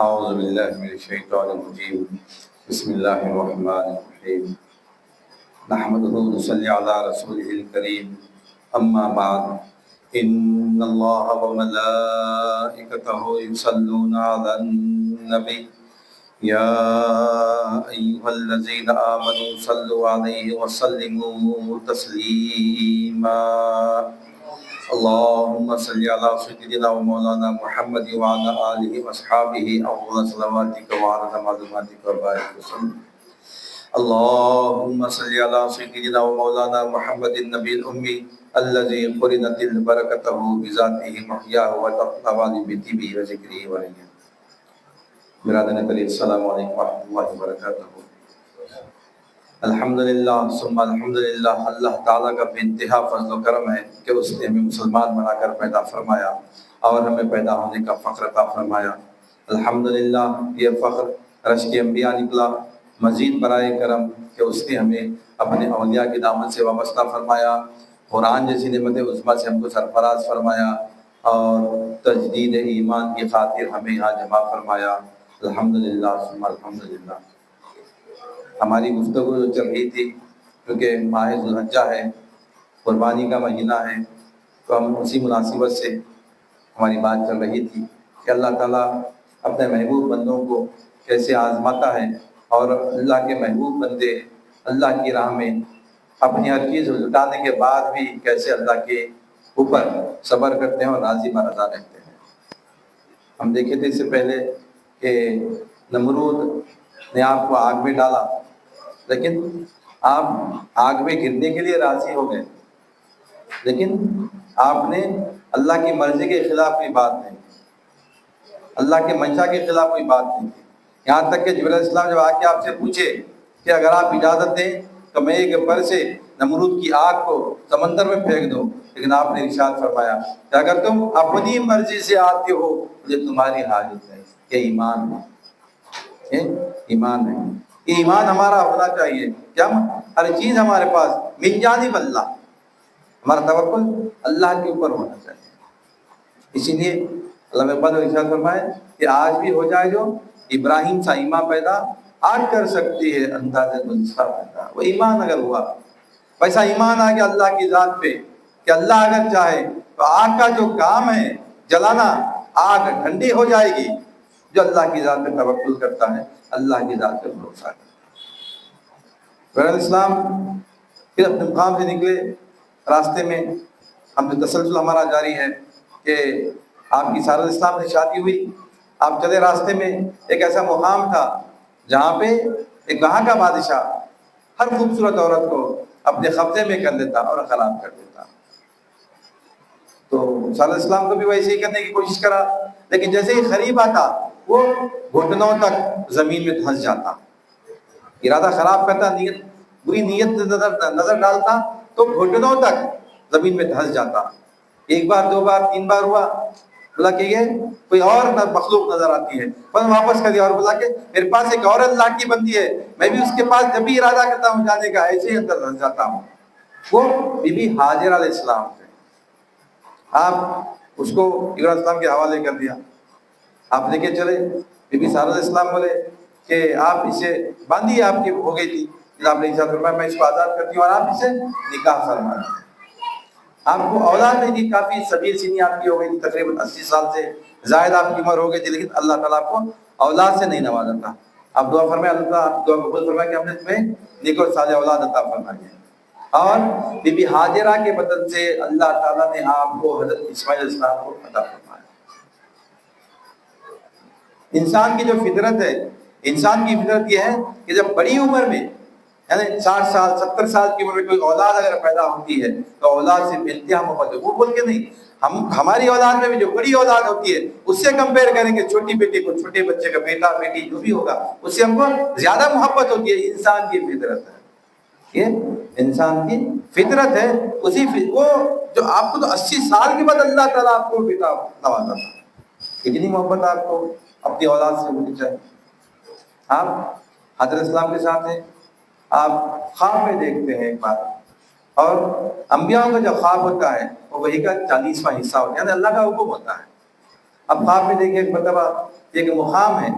اعوذ باللہ من الشیطان الرجیم بسم اللہ الرحمن الرحیم نحمده ونصلی علی رسوله الکریم اما بعد ان اللہ وملائکتہ یصلون علی النبی یا ایھا الذین آمنوا صلوا علیہ وسلموا تسلیما اللهم صل على سيدنا ومولانا محمد وعلى آله وأصحابه أفضل صلواتك وعلى معلوماتك وبارك وسلم اللهم صل على سيدنا ومولانا محمد النبي الأمي الذي قرنت بركته بذاته محياه وتطوال بطيبه وذكره وريه. برادران کریم السلام علیکم ورحمۃ اللہ وبرکاتہ. الحمدللہ ثم الحمدللہ، اللہ تعالیٰ کا بے انتہا فضل و کرم ہے کہ اس نے ہمیں مسلمان بنا کر پیدا فرمایا اور ہمیں پیدا ہونے کا فخر عطا فرمایا. الحمدللہ یہ فخر رش کے انبیاء نکلا، مزید برائے کرم کہ اس نے ہمیں اپنے اولیاء کی دامن سے وابستہ فرمایا، قرآن جیسی نعمت عظمیٰ سے ہم کو سرفراز فرمایا اور تجدید ایمان کی خاطر ہمیں یہاں جمع فرمایا. الحمدللہ ثم الحمدللہ. ہماری گفتگو جو چل رہی تھی کیونکہ ماہ ذوالحجہ ہے، قربانی کا مہینہ ہے، تو ہم اسی مناسبت سے ہماری بات چل رہی تھی کہ اللہ تعالیٰ اپنے محبوب بندوں کو کیسے آزماتا ہے، اور اللہ کے محبوب بندے اللہ کی راہ میں اپنی ہر چیز لٹانے کے بعد بھی کیسے اللہ کے اوپر صبر کرتے ہیں اور راضی برضا رہتے ہیں. ہم دیکھے تھے اس سے پہلے کہ نمرود نے آپ کو آگ میں ڈالا، لیکن آپ آگ میں گرنے کے لیے راضی ہو گئے، لیکن آپ نے اللہ کی مرضی کے خلاف کوئی بات نہیں، اللہ کے منشا کے خلاف کوئی بات نہیں کی. یہاں تک کہ جبرائیل علیہ السلام جب آ کے آپ سے پوچھے کہ اگر آپ اجازت دیں تو میں ایک پر سے نمرود کی آگ کو سمندر میں پھینک دوں، لیکن آپ نے ارشاد فرمایا کہ اگر تم اپنی مرضی سے آتے ہو مجھے تمہاری حاجت ہے. یہ ایمان ہے، یہ ایمان ہے. یہ ایمان ہمارا ہونا چاہیے کہ ہم ہر چیز ہمارے پاس من جانب اللہ، ہمارا توکل اللہ کے اوپر ہونا چاہیے. اسی لیے علامہ اقبال نے ارشاد فرمائے کہ آج بھی ہو جائے جو ابراہیم سا ایمان پیدا، آج کر سکتی ہے انداز منصا پیدا. وہ ایمان اگر ہوا، ویسا ایمان آ گیا اللہ کی ذات پہ کہ اللہ اگر چاہے تو آگ کا جو کام ہے جلانا، آگ ٹھنڈی ہو جائے گی. جو اللہ کی ذات پہ توکل کرتا ہے، اللہ کی ذات پہ بھروسہ کرتا ہے. غیر اسلام پھر اپنے مقام سے نکلے، راستے میں ہم سے تسلسل ہمارا جاری ہے کہ آپ کی سارا اسلام سے شادی ہوئی. آپ چلے راستے میں، ایک ایسا مقام تھا جہاں پہ ایک وہاں کا بادشاہ ہر خوبصورت عورت کو اپنے قبضے میں کر لیتا اور خراب کر دیتا. تو سارا اسلام کو بھی ویسے ہی کرنے کی کوشش کرا، لیکن جیسے ہی قریب آتا وہ گھٹنوں تک زمین میں دھنس جاتا. ارادہ خراب کرتا، نیت بری نیت نظر ڈالتا تو گھٹنوں تک زمین میں دھنس جاتا. ایک بار، دو بار، تین بار ہوا، بولا کہ یہ کوئی اور مخلوق نظر آتی ہے، بس واپس کر دیا اور بولا کہ میرے پاس ایک اور اللہ کی بندی ہے، میں بھی اس کے پاس جب بھی ارادہ کرتا ہوں جانے کا ایسے ہی اندر دھنس جاتا ہوں. وہ بی بی ہاجرہ علیہ السلام تھے. آپ اس کو ابراہیم علیہ السلام کے حوالے کر دیا. آپ لے کے چلے، بی بی سارہ علیہ السلام بولے کہ آپ اسے باندھی، آپ کی ہو گئی تھی، آپ نے ارشاد فرمایا میں اس کو آزاد کرتی ہوں اور آپ اسے نکاح فرمائیں. آپ کو اولاد نہیں دی، کافی صغیر سنی آپ کی ہو گئی تھی، تقریباً 80 سال سے زائد آپ کی عمر ہو گئی تھی، لیکن اللہ تعالیٰ آپ کو اولاد سے نہیں نوازا تھا. آپ دعا فرمائے، اللہ تعالیٰ آپ دعا قبول فرمائے کہ ہم نے تمہیں نیک اور صالح اولاد عطا فرمائی ہے. اور بی بی ہاجرہ کے بدن سے اللہ تعالیٰ نے آپ کو حضرت اسماعیل علیہ السلام کو عطا فرمایا. انسان کی جو فطرت ہے، انسان کی فطرت یہ ہے کہ جب بڑی عمر میں یعنی 60 سال 70 سال کی عمر میں کوئی اولاد اگر پیدا ہوتی ہے تو اولاد سے انتہا محبت ہے. وہ بول کے نہیں، ہماری اولاد میں بھی جو بڑی اولاد ہوتی ہے اس سے کمپیئر کریں گے چھوٹی بیٹی کو، چھوٹے بچے کا بیٹا بیٹی جو بھی ہوگا اس سے ہم کو زیادہ محبت ہوتی ہے. انسان کی فطرت ہے، یہ انسان کی فطرت ہے. وہ جو آپ کو تو 80 سال کے بعد اللہ تعالیٰ آپ کو بیٹا نوازا تھا. کتنی محبت آپ کو اپنی اولاد سے ہونی چاہیے. آپ حضرت اسلام کے ساتھ ہیں، آپ خواب میں دیکھتے ہیں ایک بات، اور انبیاء کا جو خواب ہوتا ہے وہ وہی کا 40واں حصہ ہوتا ہے، یعنی اللہ کا حکم ہوتا ہے. اب خواب میں دیکھیں ایک مرتبہ یہ ایک مقام ہے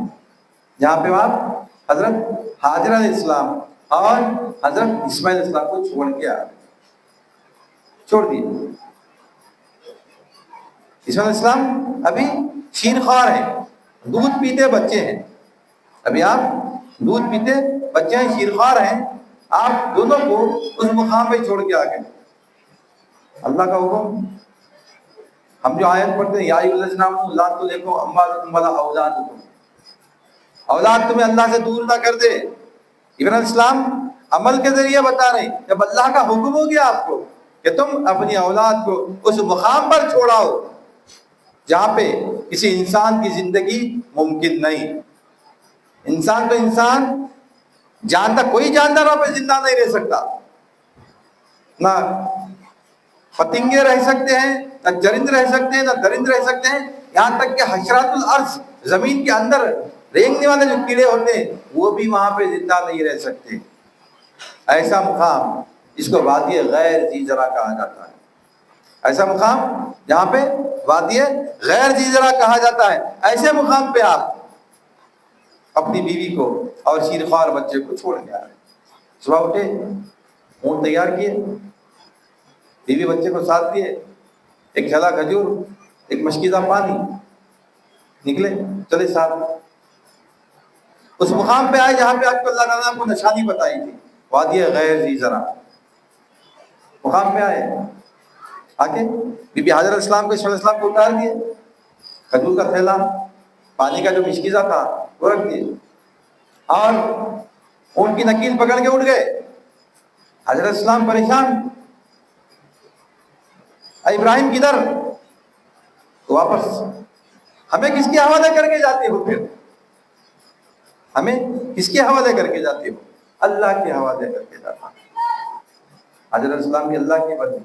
جہاں پہ آپ حضرت حاجرہ علیہ السلام اور حضرت اسماعیل علیہ السلام کو چھوڑ کے آ گئے، چھوڑ دیے۔ اسماعیل علیہ السلام ابھی شیر خوار ہیں، دودھ پیتے بچے ہیں، ابھی آپ دودھ پیتے بچے ہیں، شیر خوار ہیں، آپ دونوں کو اس مقام پہ چھوڑ کے آ گئے۔ اللہ کا حکم، ہم جو آیت پڑھتے ہیں یا ایھا الذین آمنوا لا تلھکم اموالکم ولا اولادکم، اولاد تمہیں اللہ سے دور نہ کر دے۔ ابراہیم علیہ السلام عمل کے ذریعے بتا رہے ہیں، جب اللہ کا حکم ہو گیا آپ کو کہ تم اپنی اولاد کو اس مقام پر چھوڑاؤ جہاں پہ کسی انسان کی زندگی ممکن نہیں، انسان تو انسان جاندار، کوئی جاندار وہاں پہ زندہ نہیں رہ سکتا، نہ پتنگے رہ سکتے ہیں، نہ چرند رہ سکتے ہیں، نہ درند رہ سکتے ہیں، یہاں تک کہ حشرات الارض، زمین کے اندر رینگنے والے جو کیڑے ہوتے ہیں وہ بھی وہاں پہ زندہ نہیں رہ سکتے۔ ایسا مقام جس کو وادی غیر ذی زرع کہا جاتا ہے، ایسا مقام جہاں پہ وادی غیر ذی زرع کہا جاتا ہے، ایسے مقام پہ آپ اپنی بیوی کو اور شیرخوار بچے کو چھوڑ کے آ رہے ہیں۔ صبح اٹھے، اونٹ تیار کیے، بیوی بچے کو ساتھ دیے، ایک جھلا کھجور، ایک مشکیزہ پانی، نکلے چلے ساتھ۔ اس مقام پہ آئے جہاں پہ آپ کو اللہ تعالیٰ نے کو نشانی بتائی تھی، وادی غیر ذی زرع مقام پہ آئے، آ کے بی بی حاجرہ علیہ السلام کو، اسماعیل علیہ السلام کو اتار دیے، کھجور کا تھیلا، پانی کا جو مشکیزہ تھا وہ رکھ دیے، اور اونٹ کی نکیل پکڑ کے اٹھ گئے۔ حضرت علیہ السلام پریشان، اے ابراہیم کدھر؟ تو واپس، ہمیں کس کے حوالے کر کے جاتے ہو؟ پھر ہمیں کس کے حوالے کر کے جاتے ہو؟ اللہ کے حوالے کر کے جاتا۔ حضرت علیہ السلام کی اللہ کی بندی،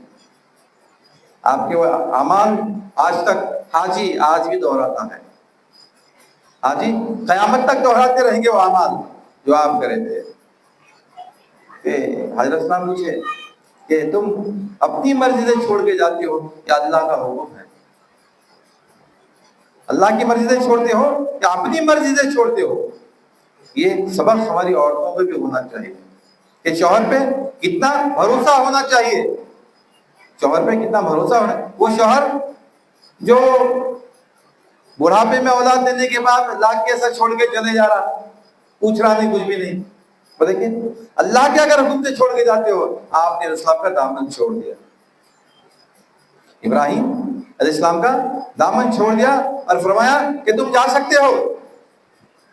آپ کے وہ اعمال آج تک حاجی آج بھی دہراتا ہے، حاجی قیامت تک دہراتے رہیں گے وہ اعمال جو آپ کرے تھے۔ کہ حضرت السلام پوچھے کہ تم اپنی مرضی سے چھوڑ کے جاتے ہو یا اللہ کا حکم ہے؟ اللہ کی مرضی سے چھوڑتے ہو یا اپنی مرضی سے چھوڑتے ہو؟ یہ سبق ہماری عورتوں پہ بھی ہونا چاہیے کہ شوہر پہ کتنا بھروسہ ہونا چاہیے، شوہر پہ کتنا بھروسہ ہونا۔ وہ شوہر جو بڑھاپے میں اولاد دینے کے بعد لاکھ کے ایسا چھوڑ کے چلے جا رہا، پوچھ رہا نہیں، کچھ بھی نہیں، وہ دیکھیں اللہ کے اگر حکم سے چھوڑ کے جاتے ہو، آپ نے اسلام کا دامن چھوڑ دیا۔ ابراہیم علیہ السلام کا دامن چھوڑ دیا اور فرمایا کہ تم جا سکتے ہو،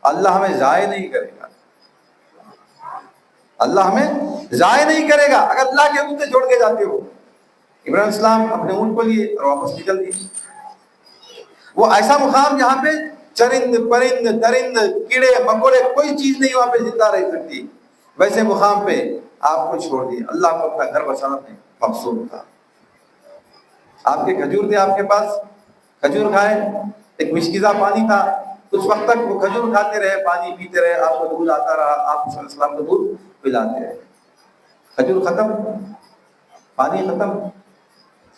اللہ ہمیں ضائع نہیں کرے گا، اللہ ہمیں ضائع نہیں کرے گا اگر اللہ کے حکم سے چھوڑ کے جاتے ہو۔ ابراہیم علیہ السلام اپنے اونٹ کو لیے اور واپس نکل دیے۔ وہ ایسا مقام جہاں پہ چرند پرند درند کیڑے مکوڑے کوئی چیز نہیں وہاں پہ زندہ رہ سکتی، ویسے مقام پہ آپ کو چھوڑ دیا۔ اللہ کو اپنا گھر بسانا مقصود تھا۔ آپ کے کھجور تھے، آپ کے پاس کھجور کھائے، ایک مشکیزہ پانی تھا، کچھ وقت تک وہ کھجور کھاتے رہے، پانی پیتے رہے، آپ کو دودھ آتا رہا، آپ صلی اللہ علیہ وسلم کو دودھ پلاتے رہے۔ کھجور ختم، پانی ختم،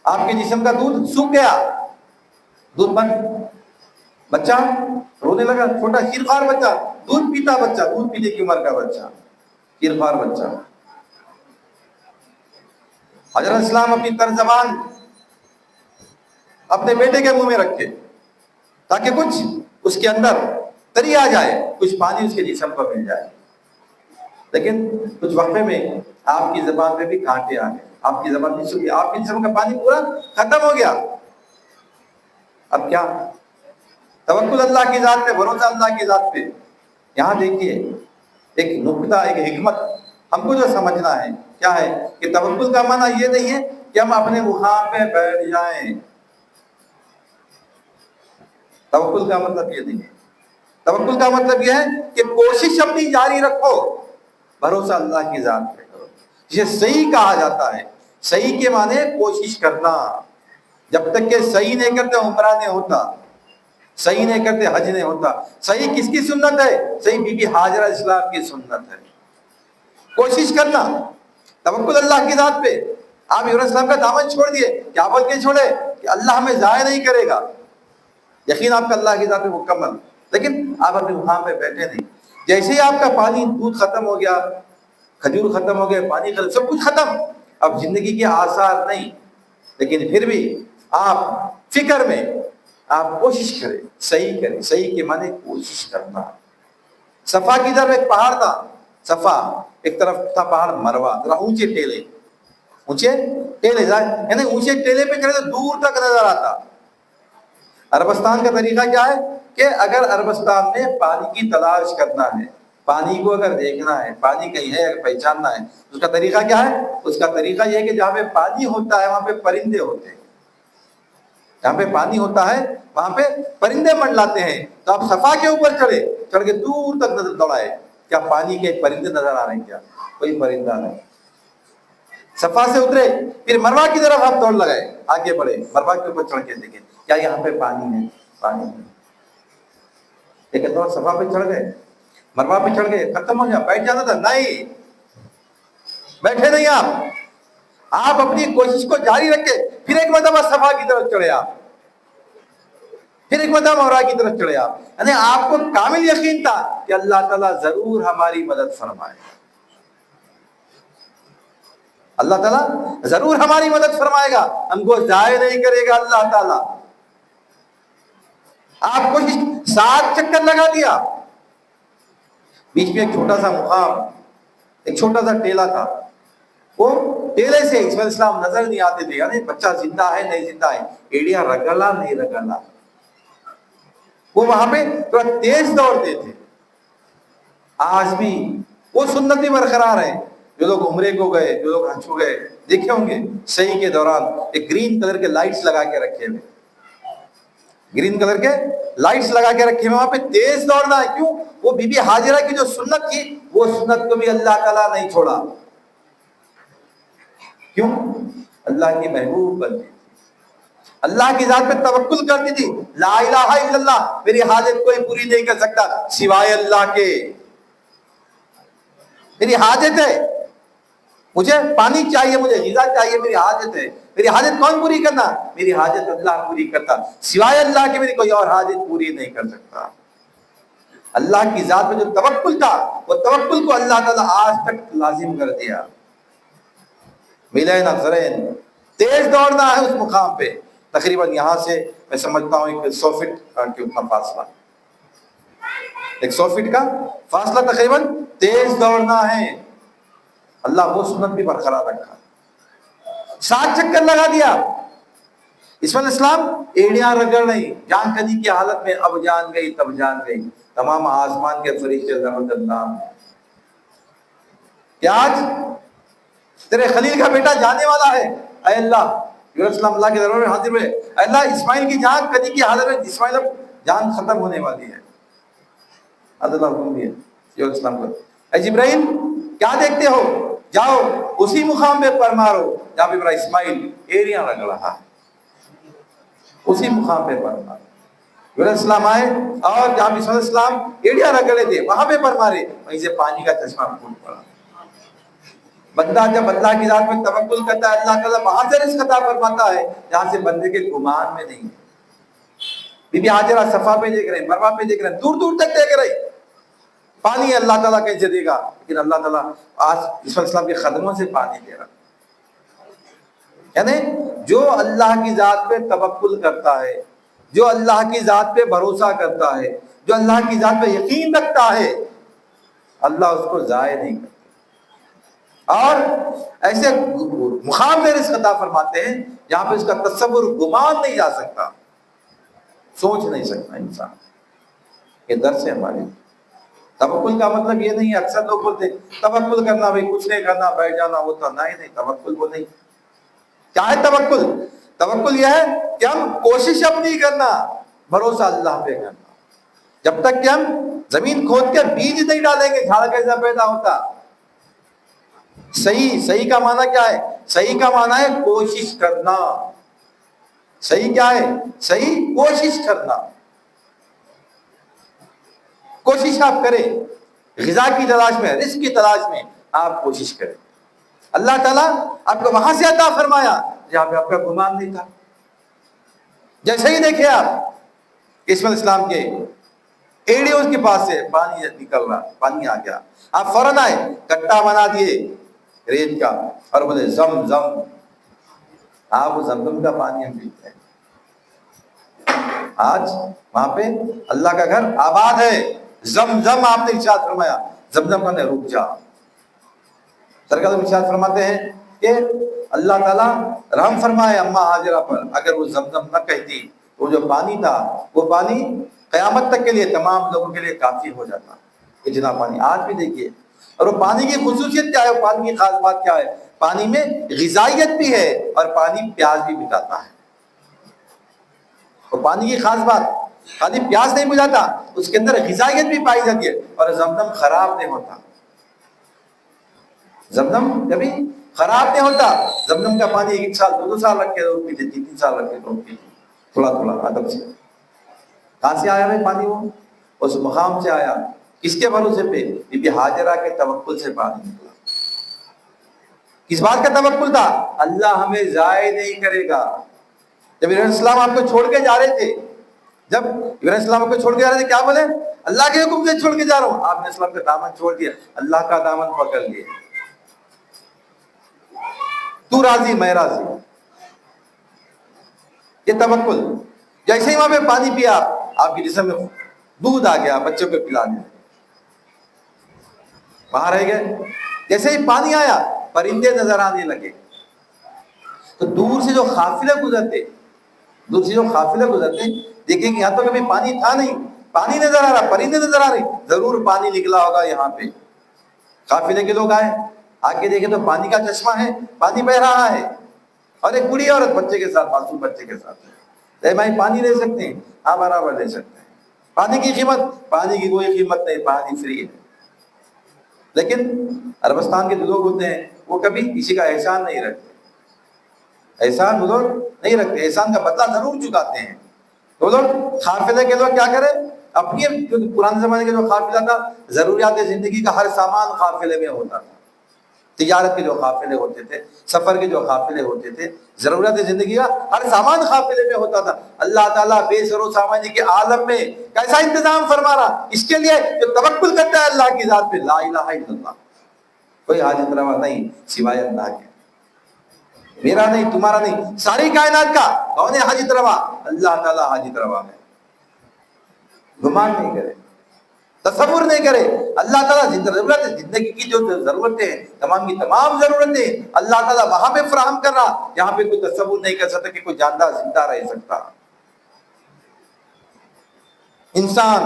آپ کے جسم کا دودھ سوکھ گیا، دودھ بند، بچہ رونے لگا، چھوٹا شیرخوار بچہ، دودھ پیتا بچہ، دودھ پینے کی عمر کا بچہ، شیرخوار بچہ۔ حضرت السلام اپنی ترجمان اپنے بیٹے کے منہ میں رکھے تاکہ کچھ اس کے اندر تری آ جائے، کچھ پانی اس کے جسم پر مل جائے، لیکن کچھ وقفے میں آپ کی زبان پہ بھی کانٹے آ گئے، آپ کی زبان بھی سوکھی، آپ کے جسم کا پانی پورا ختم ہو گیا۔ اب کیا؟ توکل اللہ کی ذات پہ، بھروسہ اللہ کی ذات پہ۔ یہاں دیکھیے ایک نکتہ، ایک حکمت ہم کو جو سمجھنا ہے کیا ہے کہ توکل کا معنی یہ نہیں ہے کہ ہم اپنے مقام پہ بیٹھ جائیں، توکل کا مطلب یہ نہیں ہے۔ توکل کا مطلب یہ ہے کہ کوشش اپنی جاری رکھو، بھروسہ اللہ کی ذات پہ کرو، جسے صحیح کہا جاتا ہے۔ صحیح کے معنی کوشش کرنا، جب تک کہ صحیح نہیں کرتے عمرہ نہیں ہوتا، صحیح نہیں کرتے حج نہیں ہوتا۔ صحیح کس کی سنت ہے؟ صحیح بی بی حاجرہ علیہ السلام کی سنت ہے، کوشش کرنا، توکل اللہ کی ذات پہ۔ آپ ابراہیم علیہ السلام کا دامن چھوڑ دیے، کیا بول کے چھوڑے؟ کہ اللہ ہمیں ضائع نہیں کرے گا، یقین آپ کا اللہ کی ذات پہ مکمل۔ لیکن آپ اپنے مقام پہ بیٹھے نہیں. جیسے ہی آپ کا پانی دودھ ختم ہو گیا, کھجور ختم ہو گئے, پانی ختم, سب کچھ ختم, اب زندگی کے آثار نہیں, لیکن پھر بھی آپ فکر میں آپ کوشش کریں, صحیح کریں. صحیح کے معنی کوشش کرنا. صفا کی طرف ایک پہاڑ تھا, صفا ایک طرف تھا پہاڑ مروا, ذرا اونچے ٹیلے, اونچے ٹیلے, یعنی اونچے ٹیلے پہ کھڑے تو دور تک نظر آتا. عربستان کا طریقہ کیا ہے کہ اگر عربستان میں پانی کی تلاش کرنا ہے, پانی کو اگر دیکھنا ہے, پانی کہیں ہے اگر پہچاننا ہے, اس کا طریقہ کیا ہے؟ اس کا طریقہ یہ ہے کہ جہاں پہ پانی ہوتا ہے وہاں پہ پرندے ہوتے ہیں. جہاں پہ پانی ہوتا ہے وہاں پہ پرندے منڈلاتے ہیں. تو آپ صفا کے اوپر چڑھے, چڑھ کے دور تک نظر دوڑائے, کیا پانی کے پرندے نظر آ رہے ہیں؟ کیا کوئی پرندہ نہیں. صفا سے اترے, پھر مروا کی طرف آپ دوڑ لگائے, آگے بڑھے, مروا کے اوپر چڑھ کے دیکھیں کیا یہاں پہ پانی ہے؟ پانی نہیں. لیکن تو صفا پہ چڑھ گئے, مروا پہ چڑھ گئے, ختم ہو گیا, بیٹھ جانا تھا, نہیں بیٹھے نہیں آپ اپنی کوشش کو جاری رکھے. پھر ایک مرتبہ صفا کی طرف چڑھے آپ, پھر ایک مرتبہ مروا کی طرف چڑھے آپ. یعنی آپ کو کامل یقین تھا کہ اللہ تعالیٰ ضرور ہماری مدد فرمائے, اللہ تعالیٰ ضرور ہماری مدد فرمائے گا, ہم کو ضائع نہیں کرے گا اللہ تعالیٰ. آپ کوشش 7 چکر لگا دیا, بیچ میں ایک چھوٹا سا مقام, ایک چھوٹا سا ٹیلا تھا, وہ ٹیلے سے اس میں اسلام نظر نہیں آتے تھے, یعنی بچہ زندہ ہے نہیں زندہ ہے, ایڑیاں رگڑا نہیں رگڑا. وہ وہاں پہ تھوڑا تیز دوڑتے تھے. آج بھی وہ سنت بھی برقرار ہے. جو لوگ عمرے کو گئے, جو لوگ حج کو گئے, دیکھے ہوں گے صحیح کے دوران ایک گرین کلر کے لائٹس لگا کے رکھے ہوئے, گرین کلر کے لائٹس لگا کے رکھے ہوئے, وہاں پہ تیز دوڑنا ہے. کیوں؟ وہ بی بی ہاجرہ کی جو سنت تھی, وہ سنت کو بھی اللہ تعالیٰ نہیں چھوڑا. کیوں؟ اللہ کی محبوب بنتی تھی, اللہ کی ذات پہ توکل کرتی تھی. لا الہ الا اللہ, میری حاجت کوئی پوری نہیں کر سکتا سوائے اللہ کے. میری حاجت ہے, مجھے پانی چاہیے, مجھے غذا چاہیے, میری حاجت ہے. میری حاجت کون پوری کرنا؟ میری حاجت اللہ پوری کرتا, سوائے اللہ کے میری کوئی اور حاجت پوری نہیں کر سکتا. اللہ کی ذات میں جو توکل تھا, وہ توکل کو اللہ تعالیٰ آج تک لازم کر دیا. ملین افزرین, تیز دوڑنا ہے اس مقام پہ. تقریباً یہاں سے میں سمجھتا ہوں 100 فٹ کے اتنا فاصلہ, 100 فٹ کا فاصلہ تقریباً تیز دوڑنا ہے. اللہ وہ سنت بھی برقرار رکھا. 7 چکر لگا دیا. اسماعیل اسلام ایڑیاں رگڑ نہیں, جان کنی کی حالت میں, اب جان گئی تب جان گئی. تمام آسمان کے فرشتے زبردست کہ آج تیرے خلیل کا بیٹا جانے والا ہے. اے اللہ, یونس السلام اللہ کے دربار میں حاضر ہوئے, اے اللہ اسماعیل کی جان کنی کی حالت میں, اسماعیل اب جان ختم ہونے والی ہے. اللہ حکم دیا یونس السلام کو, اے جبرائیل کیا دیکھتے ہو, جاؤ اسی مقام پہ پر مارو جہاں پہ میرا اسماعیل ایڑیاں رگڑ رہا ہے, اسی مقام پہ پر مارو. یونس السلام آئے اور جہاں پہ اسماعیل السلام ایڑیاں رگڑے تھے وہاں پہ پر مارے, وہیں سے پانی کا چشمہ پھوٹ پڑا. بندہ جب اللہ کی ذات میں توکل کرتا ہے, اللہ تعالیٰ وہاں سے رزق عطا فرماتا ہے جہاں سے بندے کے گمان میں نہیں. بی بی ہاجرہ صفا پہ دیکھ رہے ہیں, مروا پہ دیکھ رہے ہیں, دور دور تک دیکھ رہے ہیں, پانی اللہ تعالیٰ کیسے دے گا, لیکن اللہ تعالیٰ آج عیسیٰ السلام کے قدموں سے پانی دے رہا. یعنی جو اللہ کی ذات پہ توکل کرتا ہے, جو اللہ کی ذات پہ بھروسہ کرتا ہے, جو اللہ کی ذات پہ یقین رکھتا ہے, اللہ اس کو ضائع نہیں کرتا. اور ایسے مقام میں رزق عطا فرماتے ہیں جہاں پہ اس کا تصور گمان نہیں جا سکتا, سوچ نہیں سکتا انسان. یہ درس ہے ہمارے. توکل کا مطلب یہ نہیں ہے, اکثر لوگ بولتے توکل کرنا بھائی کچھ نہیں کرنا, بیٹھ جانا ہوتا. نہیں, توکل وہ نہیں. کیا ہے توکل؟ توکل یہ ہے کہ ہم کوشش اپنی کرنا, بھروسہ اللہ پہ کرنا. جب تک کہ ہم زمین کھود کے بیج نہیں ڈالیں گے جھاڑ کیسا پیدا ہوتا. صحیح کا معنی کیا ہے؟ صحیح کا معنی ہے کوشش کرنا. صحیح کیا ہے؟ صحیح کوشش کرنا. کوشش آپ کریں, غذا کی تلاش میں, رزق کی تلاش میں آپ کوشش کریں. اللہ تعالیٰ آپ کو وہاں سے عطا فرمایا جہاں پہ آپ کا گمان نہیں تھا. جیسے ہی دیکھے آپ اسماعیل اسلام کے ایڑی اس کے پاس سے پانی نکل رہا، پانی آ گیا، آپ فوراً آئے، کٹا بنا دیے ریت کا اور بولے زم زم. آپ وہ زمزم کا پانی ہم پیتے ہیں. آج وہاں پہ اللہ کا گھر آباد ہے. زمزم آپ نے ارشاد فرمایا، زمزم کا رک جا. سرکار ارشاد فرماتے ہیں کہ اللہ تعالیٰ رحم فرمائے اما ہاجرہ پر، اگر وہ زمزم نہ کہتی تو جو پانی تھا وہ پانی قیامت تک کے لیے تمام لوگوں کے لیے کافی ہو جاتا. اتنا پانی آج بھی دیکھیے. اور وہ پانی کی خصوصیت کیا ہے، وہ پانی کی خاص بات کیا ہے؟ پانی میں غذائیت بھی ہے اور پانی پیاس بھی مٹاتا ہے. وہ پانی کی خاص بات خالی پیاس نہیں بجھاتا، اس کے اندر غذائیت بھی پائی جاتی ہے. اور زمزم خراب نہیں ہوتا، زمزم کبھی خراب نہیں ہوتا. زمزم کا پانی 1 سال 2 سال رکھ کے لوگ پیتے، 3 سال رکھ کے لوگ پیتے، تھوڑا تھوڑا ادب سے. کہاں سے آیا بھائی پانی؟ وہ اس مقام سے آیا. کس کے بھروسے پہ؟ بی بی ہاجرہ کے توکل سے پانی نکلا. کس بات کا توکل تھا؟ اللہ ہمیں ضائع نہیں کرے گا. جب ابراہیم السلام آپ کو چھوڑ کے جا رہے تھے، جب ابراہیم السلام آپ کو چھوڑ کے جا رہے تھے، کیا بولے؟ اللہ کے حکم سے چھوڑ کے جا رہا ہوں. آپ نے اسلام کا دامن چھوڑ دیا، اللہ کا دامن پکڑ لیے. تو راضی میں راضی، یہ توکل. جیسے ہی وہاں پہ پانی پیا، آپ کے جسم میں دودھ آ گیا، بچوں کو پلانے باہر رہ گئے. جیسے ہی پانی آیا، پرندے نظر آنے لگے. تو دور سے جو قافلے گزرتے، دور سے جو قافلے گزرتے، دیکھیں کہ یہاں تو کبھی پانی تھا نہیں، پانی نظر آ رہا، پرندے نظر آ رہے، ضرور پانی نکلا ہوگا یہاں پہ. قافلے کے لوگ آئے، آ کے دیکھے تو پانی کا چشمہ ہے، پانی بہ رہا ہے. اور ایک بوڑھی عورت بچے کے ساتھ، معصوم بچے کے ساتھ. اے بھائی پانی لے سکتے ہیں؟ ہاں برابر لے سکتے ہیں. پانی کی قیمت؟ پانی کی کوئی قیمت نہیں، پانی فری ہے. لیکن عربستان کے جو لوگ ہوتے ہیں وہ کبھی کسی کا احسان نہیں رکھتے. احسان وہ لوگ نہیں رکھتے، احسان کا بدلہ ضرور چکاتے ہیں. وہ لوگ قافلے کے لوگ کیا کریں، اپنی پرانے زمانے کے جو قافلہ تھا، ضروریات زندگی کا ہر سامان قافلے میں ہوتا تھا. تجارت کے جو قافلے ہوتے تھے، سفر کے جو قافلے ہوتے تھے، ضرورت زندگی کا ہر سامان قافلے میں ہوتا تھا. اللہ تعالیٰ بے سر و سامانی کے عالم میں کیسا انتظام فرما رہا، اس کے لیے جو توکل کرتا ہے اللہ کی ذات پہ، لا الہ الا اللہ، کوئی حاجت روا نہیں سوائے اللہ کے. میرا نہیں، تمہارا نہیں، ساری کائنات کا کون ہے حاجت روا؟ اللہ تعالیٰ حاجت روا ہے. گمان نہیں کرے، تصور نہیں کرے. اللہ تعالیٰ ضرورت زندگی کی جو ضرورتیں ہیں، تمام کی تمام ضرورتیں اللہ تعالیٰ وہاں پہ فراہم کر رہا جہاں پہ کوئی تصور نہیں کر سکتا کہ کوئی جاندار زندہ رہ سکتا. انسان،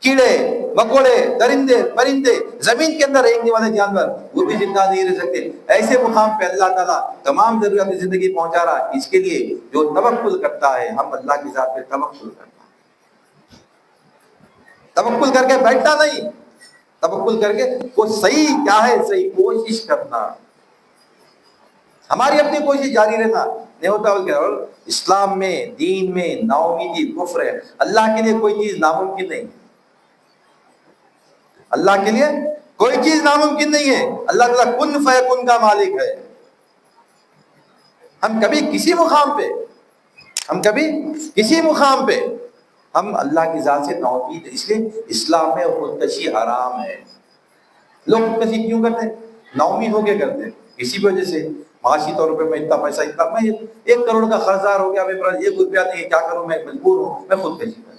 کیڑے مکوڑے، درندے پرندے، زمین کے اندر رہنے والے جانور، وہ بھی زندہ نہیں رہ سکتے. ایسے مقام پہ اللہ تعالیٰ تمام ضروریات زندگی پہنچا رہا. اس کے لیے جو توکل کرتا ہے، ہم اللہ کی ذات پہ توکل کرتا ہے. توکل کر کے بیٹھنا نہیں، توکل کر کے وہ صحیح کیا ہے، صحیح کوشش کرنا، ہماری اپنی کوشش جاری رہنا نہیں ہوتا. اور اسلام میں، دین میں نا امیدی کفر ہے. اللہ کے لیے کوئی چیز ناممکن نہیں، اللہ کے لیے کوئی چیز ناممکن نہیں ہے. اللہ تعالیٰ کن فیکن کا مالک ہے. ہم کبھی کسی مقام پہ ہم اللہ کی ذات سے نا امید ہے. اس لیے اسلام میں خودکشی حرام ہے. لوگ خودکشی کیوں کرتے ہیں؟ نا امید ہو کے کرتے ہیں. اسی وجہ سے معاشی طور پہ میں اتنا پیسہ، میں 1 کروڑ کا قرضدار ہو گیا، میرے پاس 1 روپیہ نہیں، کیا کروں، میں مجبور ہوں، میں خودکشی کروں.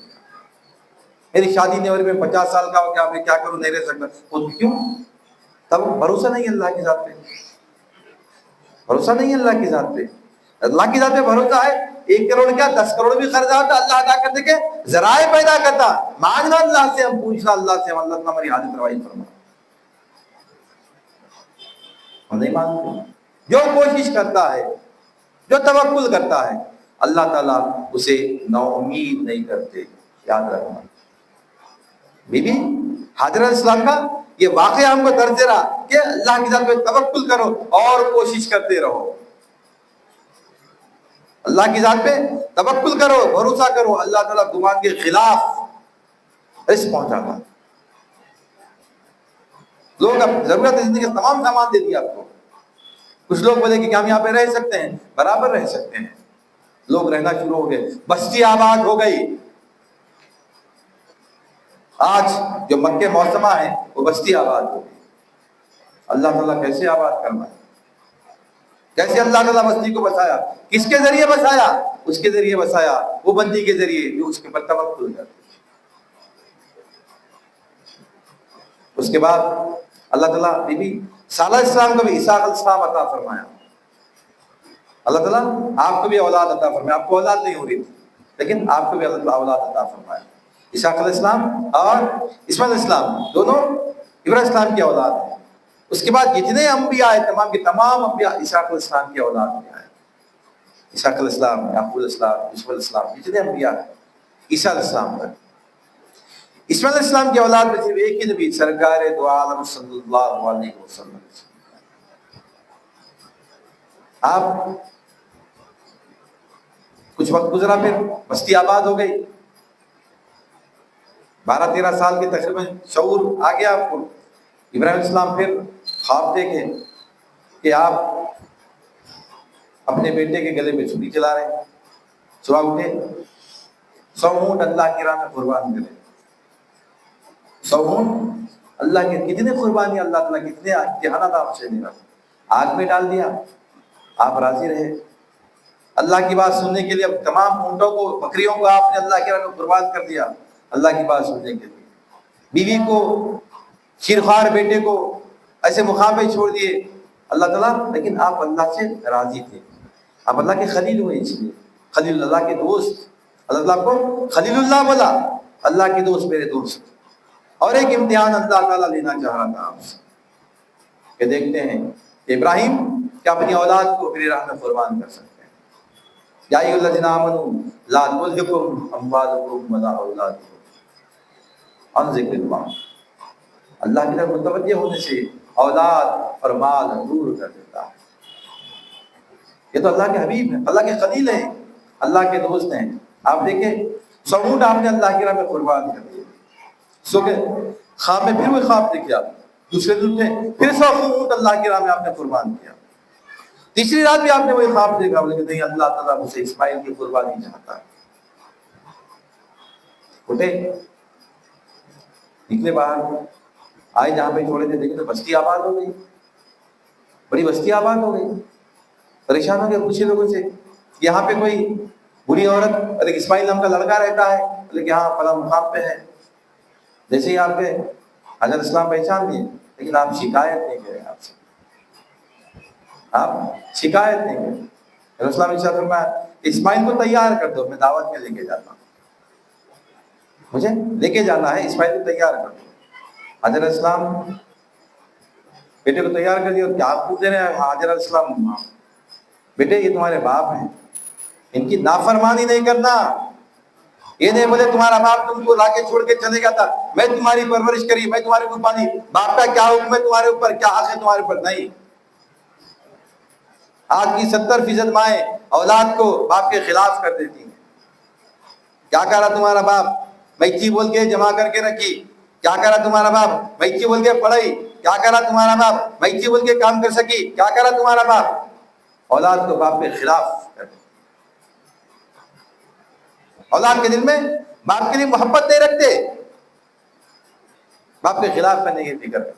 میری شادی نہیں ہو رہی، میں 50 سال کا ہو گیا، میں کیا کروں، نہیں رہ سکتا. خود کیوں؟ تب بھروسہ نہیں ہے اللہ کی ذات پہ، بھروسہ نہیں ہے اللہ کی ذات پہ. اللہ کی ذات پہ بھروسہ ہے. 1 کروڑ کیا 10 کروڑ بھی خرچ ہوتا، اللہ ادا کرنے کے ذرائع پیدا کرتا. مانگنا اللہ سے، ہم پوچھنا اللہ سے، اللہ ہماری حاجت روائی فرما. ہم نہیں مانگتے. جو کوشش کرتا ہے، جو توکل کرتا ہے، اللہ تعالیٰ اسے نا امید نہیں کرتے. یاد رکھنا. بی بی حاجرہ علیہ السلام کا یہ واقعہ ہم کو درس دے رہا کہ اللہ کی ذات پہ توکل کرو اور کوشش کرتے رہو. اللہ کی ذات پہ توکل کرو، بھروسہ کرو. اللہ تعالیٰ گمان کے خلاف رزق پہنچاتا. لوگ اب ضرورت زندگی کا تمام سامان دے دیا آپ کو. کچھ لوگ بولے کہ ہم یہاں پہ رہ سکتے ہیں، برابر رہ سکتے ہیں. لوگ رہنا شروع ہو گئے، بستی آباد ہو گئی. آج جو مکہ معظمہ ہے وہ بستی آباد ہو گئی. اللہ تعالیٰ کیسے آباد کرنا ہے؟ کیسے اللہ تعالیٰ بستی کو بسایا؟ کس کے ذریعے بسایا؟ اس کے ذریعے بسایا، وہ بندی کے ذریعے جو اس کے پر توکل ہو جاتی. اس کے بعد اللہ تعالیٰ بی بی سالہ السلام کو بھی اسحاق علیہ السلام عطا فرمایا. اللہ تعالیٰ آپ کو بھی اولاد عطا فرمایا. آپ کو اولاد نہیں ہو رہی تھی لیکن آپ کو بھی اللہ تعالیٰ اولاد عطا فرمایا. اسحاق علیہ السلام اور اسماعیل علیہ السلام دونوں ابراہیم علیہ السلام کی اولاد ہیں. اس کے بعد جتنے انبیاء آئے تمام کے تمام انبیاء اسحاق علیہ السلام کی اولاد میں آئے. اسحاق علیہ السلام، یعقوب علیہ السلام، یوسف علیہ السلام، جتنے انبیاء ہیں عیسیٰ علیہ السلام پر. اسماعیل علیہ السلام کی اولاد میں صرف ایک ہی نبی سرکار دو عالم صلی اللہ علیہ وسلم. آپ کچھ وقت گزرا پھر بستی آباد ہو گئی. 12-13 سال کے تقریباً شعور آ گیا آپ کو. ابراہیم علیہ السلام پھر خواب دیکھے کہ آپ اپنے بیٹے کے گلے میں چھری چلا رہے ہیں. صبح اٹھے 100 اونٹ اللہ کی راہ میں قربان کرے. 100 اونٹ اللہ کے کتنے قربانی اللہ تعالیٰ کتنے امتحانات آپ سے لے رہا. آگ میں ڈال دیا، آپ راضی رہے. اللہ کی بات سننے کے لیے اب تمام اونٹوں کو بکریوں کو آپ نے اللہ کی راہ میں قربان کر دیا اللہ کی بات سننے کے لیے. بیوی کو شیرخوار بیٹے کو ایسے مقام پہ چھوڑ دیے اللہ تعالیٰ. لیکن آپ اللہ سے راضی تھے، آپ اللہ کے خلیل ہوئے. اس لیے خلیل اللہ کے دوست، اللہ تعالیٰ کو خلیل اللہ بولا، اللہ کے دوست میرے دوست. اور ایک امتحان اللہ تعالیٰ لینا چاہ رہا تھا آپ سے کہ دیکھتے ہیں کہ ابراہیم کیا اپنی اولاد کو میری راہ میں قربان کر سکتے ہیں. یا ایھا الذین آمنوا لا تلھکم اموالکم ولا اولادکم عن ذکر اللہ. اللہ کی طرف متوجہ ہونے سے اولاد اور مال دور کر دیتا ہے. یہ تو اللہ کے حبیب ہیں، اللہ کے خلیل ہیں، اللہ کے دوست ہیں. آپ دیکھیں 100 اونٹ آپ نے اللہ کی راہ میں قربان کر دیے. سو کہ خواب میں پھر وہ خواب دیکھے آپ، دوسرے دن میں پھر 100 اونٹ اللہ کی راہ میں آپ نے قربان کیا. تیسری رات بھی آپ نے وہی خواب دیکھا، لیکن نہیں اللہ تعالیٰ مجھ سے اسماعیل کی قربانی چاہتا ہے. اٹھے نکلے باہر، آئے جہاں پہ چھوڑے تھے دیکھے تو بستی آباد ہو گئی، بڑی بستی آباد ہو گئی. پریشان ہو گئے، پوچھے لوگوں سے یہاں پہ کوئی بری عورت اور ایک اسماعیل نام کا لڑکا رہتا ہے؟ لیکن ہاں فلاں مقام پہ ہے. جیسے ہی آپ کے حضرت اسلام پہچان لیے، لیکن آپ شکایت نہیں کریں. آپ سے آپ شکایت نہیں کریں. حضرت اسلام نے فرمایا اسماعیل کو تیار کر دو، میں دعوت میں لے کے جاتا ہوں، مجھے لے کے جانا ہے، اسماعیل کو تیار کر دو. حضرت اسلام بیٹے کو تیار کر دیا. کیا آپ پوچھتے ہیں حضرت اسلام بیٹے یہ تمہارے باپ ہیں، ان کی نافرمانی نہیں کرنا. یہ نہیں بولے تمہارا باپ تم کو لا کے چھوڑ کے چلے گا تھا، میں تمہاری پرورش کری، میں تمہاری قربانی، باپ کا کیا حکم ہے تمہارے اوپر، کیا حق ہے تمہارے اوپر؟ نہیں. آج کی 70% مائیں اولاد کو باپ کے خلاف کر دیتی ہیں. کیا کہہ رہا تمہارا باپ؟ میچی بول کے جمع کر کے رکھی. کیا کہہ رہا تمہارا باپ؟ میچی بول کے پڑھائی. کیا کہہ رہا تمہارا باپ؟ میچی بول کے کام کر سکی. کیا کہہ رہا تمہارا باپ؟ اولاد کو باپ کے خلاف کر دیتی. اولاد کے دل میں باپ کے لیے محبت نہیں رکھتے، باپ کے خلاف کرنے کی فکر ہے.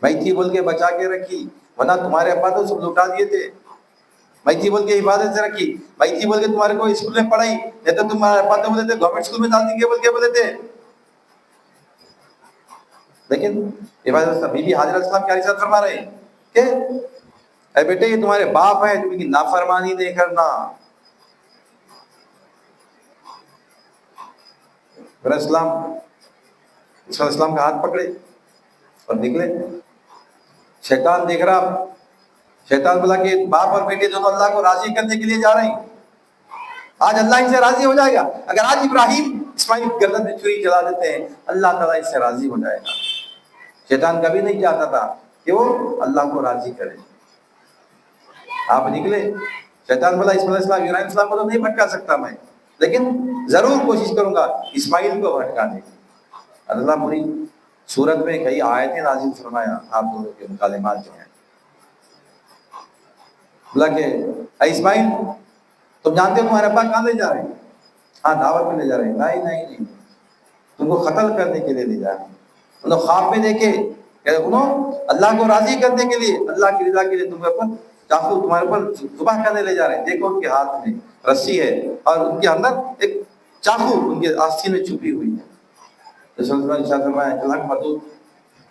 میتھی بول کے بچا کے رکھی، ورنہ تمہارے ابا تو سب لوٹا دیے تھے. میتھی بول کے حفاظت سے رکھی، میتھی بول کے تمہارے کو اسکول میں پڑھائی، نہیں تو تمہارے ابا تو بولے تھے گورنمنٹ اسکول میں ڈال دیں گے بول کے بولے تھے. لیکن حفاظت بی بی حاجرہ السلام کیا رسالت فرما رہے ہیں کہ اے بیٹے یہ تمہارے باپ ہیں، تم ان کی نافرمانی نہیں کرنا. اسلام کا ہاتھ پکڑے اور نکلے. شیطان دیکھ رہا، شیطان بولا کہ باپ اور بیٹے دونوں اللہ کو راضی کرنے کے لیے جا رہے ہیں، آج اللہ ان سے راضی ہو جائے گا. اگر آج ابراہیم اسماعیل گردن میں چھری چلا دیتے ہیں اللہ تعالیٰ اس سے راضی ہو جائے گا. شیطان کبھی نہیں چاہتا تھا کہ وہ اللہ کو راضی کرے. آپ نکلے. شیطان بولا اسماعیل السلام ابراہیم السلام کو تو نہیں بھٹکا سکتا میں، لیکن ضرور کوشش کروں گا اسماعیل کو بھٹکانے کی. اللہ پوری سورت میں کئی آیتیں نازل فرمایا آپ دونوں کے مکالمات جو ہیں. بولا کہ اے اسماعیل تم جانتے ہو تمہارے ابا کہاں لے جا رہے ہیں؟ ہاں دعوت میں لے جا رہے ہیں. نہیں نہیں نہیں، تم کو قتل کرنے کے لیے لے جائیں گے۔ انہوں نے خواب میں دیکھے کہ انہوں اللہ کو راضی کرنے کے لیے، اللہ کی رضا کے لیے تمہارے اوپر چاقو تمہارے اوپر ذبح کرنے لے جا رہے ہیں۔ دیکھو ان کے ہاتھ میں رسی ہے اور ان کے اندر ایک چاقو ان کے آستین میں چھپی ہوئی ہے۔ تو صلی اللہ علیہ وسلم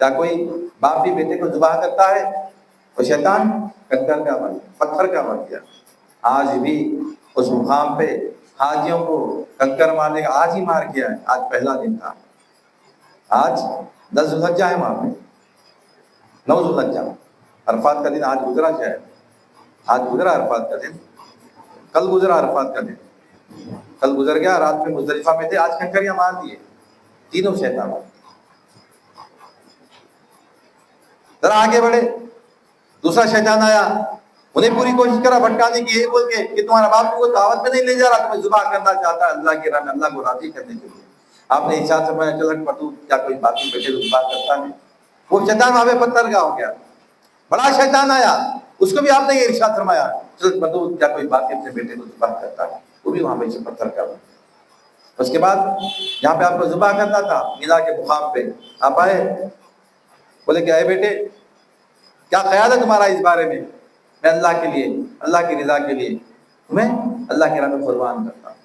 کیا کوئی باپ بھی بیٹے کو ذبح کرتا ہے؟ وہ شیطان کنکر کا بن پتھر کا بن گیا۔ آج بھی اس مقام پہ حاجیوں کو کنکر مارنے کا آج ہی مار کیا ہے۔ آج پہلا دن تھا، آج 10 ذو الحجہ ہے، وہاں پہ 9 ذو الحجہ، عرفات کا دن آج گزرا شاید، آج گزرا عرفات کا دن، کل گزرا عرفات کا دن، کل گزر گیا، رات میں مزدلفہ میں تھے، آج کنکریاں مار دیے تینوں شیطان۔ ذرا آگے بڑھے، دوسرا شیطان آیا، انہیں پوری کوشش کرا بھٹکانے کی، یہ بول کے کہ تمہارا باپ کو دعوت میں نہیں لے جا رہا، تمہیں ذبح کرنا چاہتا ہے اللہ کی راہ میں، اللہ کو راضی کرنے کے لیے۔ آپ نے ارشاد فرمایا چلن پٹو، کیا کوئی باقی بیٹے کو ذبح کرتا ہے؟ وہ شیطان وہاں پہ پتھر کا ہو گیا۔ بڑا شیطان آیا، اس کو بھی آپ نے یہ ارشاد فرمایا چلن پٹو، کیا کوئی باقی اپنے بیٹے کو ذبح کرتا ہے؟ وہ بھی وہاں پہ پتھر کا ہو گیا۔ اس کے بعد جہاں پہ آپ کو ذبح کرنا تھا مینا کے مقام پہ آپ آئے، بولے کہ اے بیٹے کیا خیال ہے تمہارا اس بارے میں؟ میں اللہ کے لیے، اللہ کی رضا کے لیے تمہیں اللہ کی راہ میں قربان کرتا ہوں۔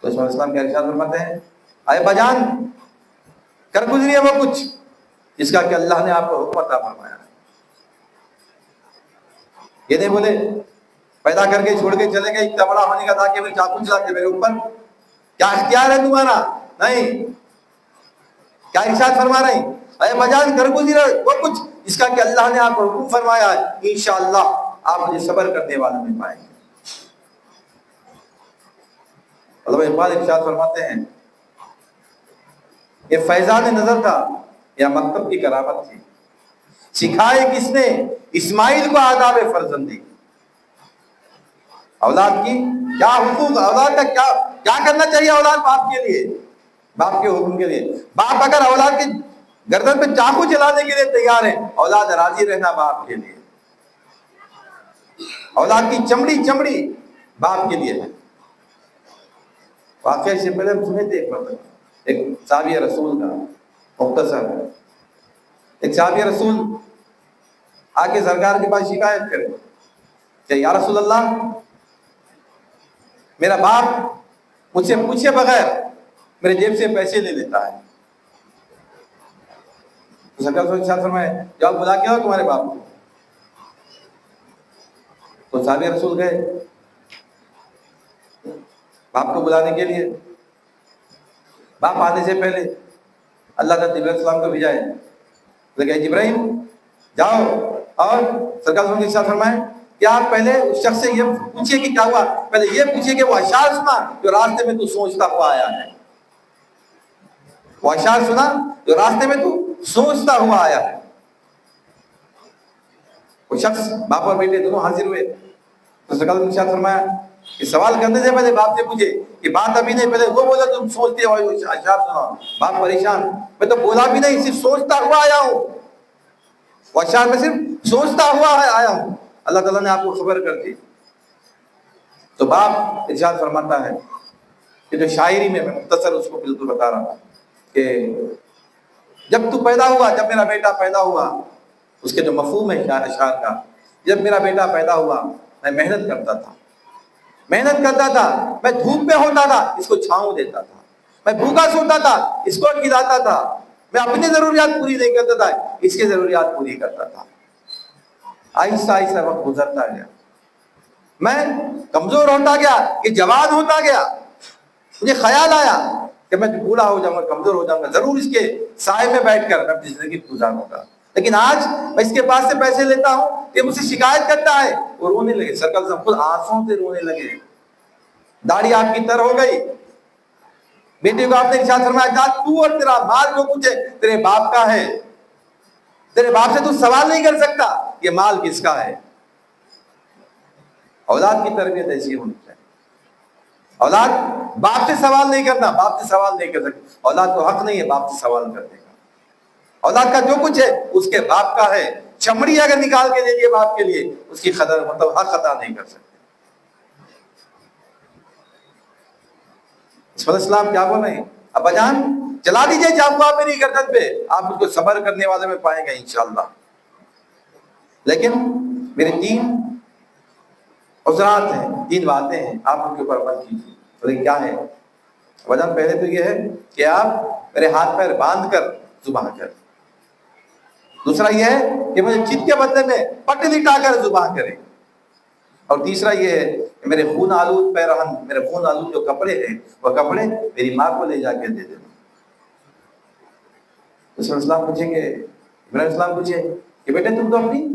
تو اس اسلام کے ارشاد فرماتے ہیں اے بجان کر گزری ہے وہ کچھ جس کا کہ اللہ نے آپ کو حکم عطا فرمایا ہے۔ یہ نہیں بولے پیدا کر کے چھوڑ کے چلے گئے اتنا بڑا ہونے کا تھا کہ میں چاقو چلا کے میرے اوپر، کیا اختیار ہے تمہارا؟ نہیں، کیا ارشاد فرما رہے ہیں اے بجان کر گزری وہ کچھ جس کا کہ اللہ نے آپ کو حکم فرمایا ہے، انشاءاللہ آپ مجھے صبر کرنے والوں میں پائیں گے۔ علامہ اقبال ارشاد فرماتے ہیں یہ فیضان نظر تھا یا مکتب کی کرامت تھی، سکھائے کس نے اسماعیل کو آداب فرزندی۔ اولاد کی کیا حقوق، اولاد کا کیا کرنا چاہیے اولاد باپ کے لیے، باپ کے حکم کے لیے۔ باپ اگر اولاد کی گردن پہ چاقو چلانے کے لیے تیار ہے، اولاد راضی رہنا باپ کے لیے۔ اولاد کی چمڑی باپ کے لیے ہے۔ واقعہ سے پہلے ہم سنے تھے ایک صحابی رسول کا مختصر، ایک صحابی رسول آ کے سرکار کے پاس شکایت کرے کہ یا رسول اللہ میرا باپ مجھ سے پوچھے بغیر میرے جیب سے پیسے لے لیتا ہے۔ تو سرکار صلی اللہ علیہ وسلم فرمائے جاؤ بلا کے آؤ تمہارے باپ کو۔ تو صحابی رسول گئے باپ کو بلانے کے لیے۔ باپ آنے سے پہلے اللہ تعالیٰ جبرائیل علیہ السلام کو بھیجائے، لیکن جبرائیل جاؤ اور سرکار صلی اللہ علیہ وسلم فرمائے کہ آپ پہلے اس شخص سے یہ پوچھئے کہ کیا ہوا، پہلے یہ پوچھئے کہ وہ اشعار سنا جو راستے میں تو سوچتا ہوا آیا ہے، وہ اشعار سنا جو راستے میں تو سوچتا ہوا آیا ہے۔ وہ شخص باپ اور بیٹے دونوں حاضر ہوئے تو سرکار نے ارشاد فرمایا کہ سوال کرنے سے پہلے باپ سے پوچھے کہ بات ابھی نہیں، پہلے وہ بولا تم سوچتے ہو اشعار سنا۔ باپ پریشان، میں تو بولا بھی نہیں، صرف سوچتا ہوا آیا ہوں، وہ اشعار میں صرف سوچتا ہوا آیا ہوں، اللہ تعالیٰ نے آپ کو خبر کر دی۔ تو باپ ارشاد فرماتا ہے کہ جو شاعری میں مختصر اس کو بالکل بتا رہا ہوں کہ جب تو پیدا ہوا، جب میرا بیٹا پیدا ہوا، اس کے جو مفہوم ہے اشعار کا، جب میرا بیٹا پیدا ہوا میں محنت کرتا تھا، میں دھوپ میں ہوتا تھا اس کو چھاؤں دیتا تھا، میں بھوکا سوتا تھا اس کو کھلاتا تھا، میں اپنی ضروریات پوری نہیں کرتا تھا اس کی ضروریات پوری کرتا تھا۔ آہستہ آہستہ وقت گزرتا گیا، میں کمزور ہوتا گیا، یہ جوان ہوتا گیا، مجھے خیال آیا کہ میں بوڑھا ہو جاؤں گا، کمزور ہو جاؤں گا، ضرور اس کے سائے میں بیٹھ کر میں اپنی زندگی گزاروں گا۔ لیکن آج میں اس کے پاس سے پیسے لیتا ہوں کہ مجھ سے شکایت کرتا ہے، وہ رونے لگے، سرکار صاحب خود آنسوں سے رونے لگے، داڑھی آپ کی تر ہو گئی۔ بیٹے کو آپ نے ارشاد فرمایا جا تو اور تیرا مال جو کچھ ہے تیرے باپ کا ہے، تیرے باپ سے تو سوال نہیں کر سکتا یہ مال کس کا ہے۔ اولاد کی تربیت ایسی ہونی چاہیے، اولاد باپ سے سوال نہیں کرنا، باپ سے سوال نہیں کر سکتے، اولاد کو حق نہیں ہے باپ سے سوال کرنے کا۔ اولاد کا جو کچھ ہے اس کے باپ کا ہے، چمڑی اگر نکال کے دے دیے باپ کے لیے اس کی قدر مطلب حق ادا نہیں کر سکتے۔ اس پر اسلام کیا بول رہے ہیں؟ ابا جان چلا دیجئے چاقو آپ میری گردن پہ، آپ مجھ کو صبر کرنے والے میں پائیں گے انشاءاللہ۔ لیکن میرے 3 عذرات ہیں، 3 باتیں ہیں، آپ ان کے اوپر عمل کیجیے۔ بولے کیا ہے؟ ابا جان پہلے تو یہ ہے کہ آپ میرے ہاتھ پیر باندھ کر ذبح کریں۔ دوسرا یہ ہے کہ مجھے چت کے بدلے میں پٹی لٹا کر ذبح کریں۔ اور تیسرا یہ ہے کہ میرے خون آلود پیرہن، میرے خون آلود جو کپڑے ہیں وہ کپڑے میری ماں کو لے جا کے دے دینا۔ رسول اسلام پوچھیں گے، ابراہیم السلام پوچھے کہ بیٹے تم تو اپنی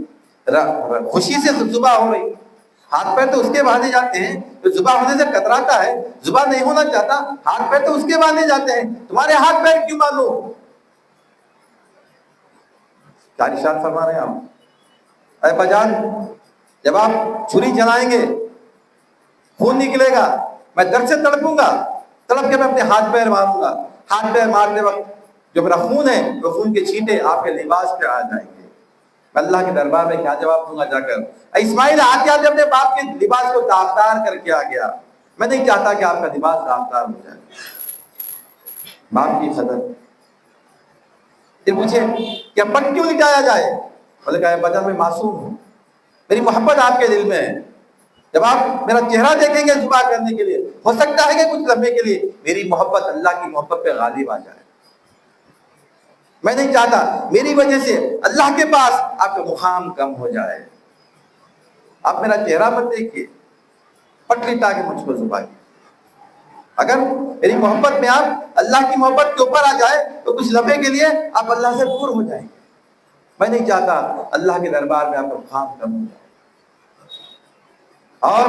خوشی سے ذبح ہو رہی، ہاتھ پیر تو اس کے باندھے جاتے ہیں جو ذبح ہونے سے کتراتا ہے، ذبح نہیں ہونا چاہتا، ہاتھ پیر تو اس کے باندھے جاتے ہیں، تمہارے ہاتھ پیر کیوں باندھو؟ کیا ارشاد فرما رہے ہیں آپ؟ اے بجان جب آپ چھری چلائیں گے خون نکلے گا، میں درد سے تڑپوں گا، تڑپ کے میں اپنے ہاتھ پیر ماروں گا، ہاتھ پیر مارنے وقت جو میرا خون ہے وہ خون کے چھینٹے آپ کے لباس پہ آ جائیں گے، میں اللہ کے دربار میں کیا جواب دوں گا جا کر؟ اسماعیل آتے آتے اپنے باپ کے لباس کو داغدار کر کے آ گیا، میں نہیں چاہتا کہ آپ کا لباس داغدار ہو جائے۔ باپ کی قدر۔ پھر پوچھے کیا پٹ کیوں لٹایا جائے؟ بولے کہ بجن میں معصوم ہوں، میری محبت آپ کے دل میں ہے، جب آپ میرا چہرہ دیکھیں گے ذبح کرنے کے لیے ہو سکتا ہے کہ کچھ لمحے کے لیے میری محبت اللہ کی محبت پہ غالب آ جائے، میں نہیں چاہتا میری وجہ سے اللہ کے پاس آپ کا مقام کم ہو جائے، آپ میرا چہرہ مت دیکھیے، پٹ لٹا کے مجھ کو ذبح کیجیے۔ اگر میری محبت میں آپ اللہ کی محبت کے اوپر آ جائے تو کچھ لمحے کے لیے آپ اللہ سے دور ہو جائیں گے، میں نہیں چاہتا اللہ کے دربار میں آپ کا مقام کم ہو جائے۔ اور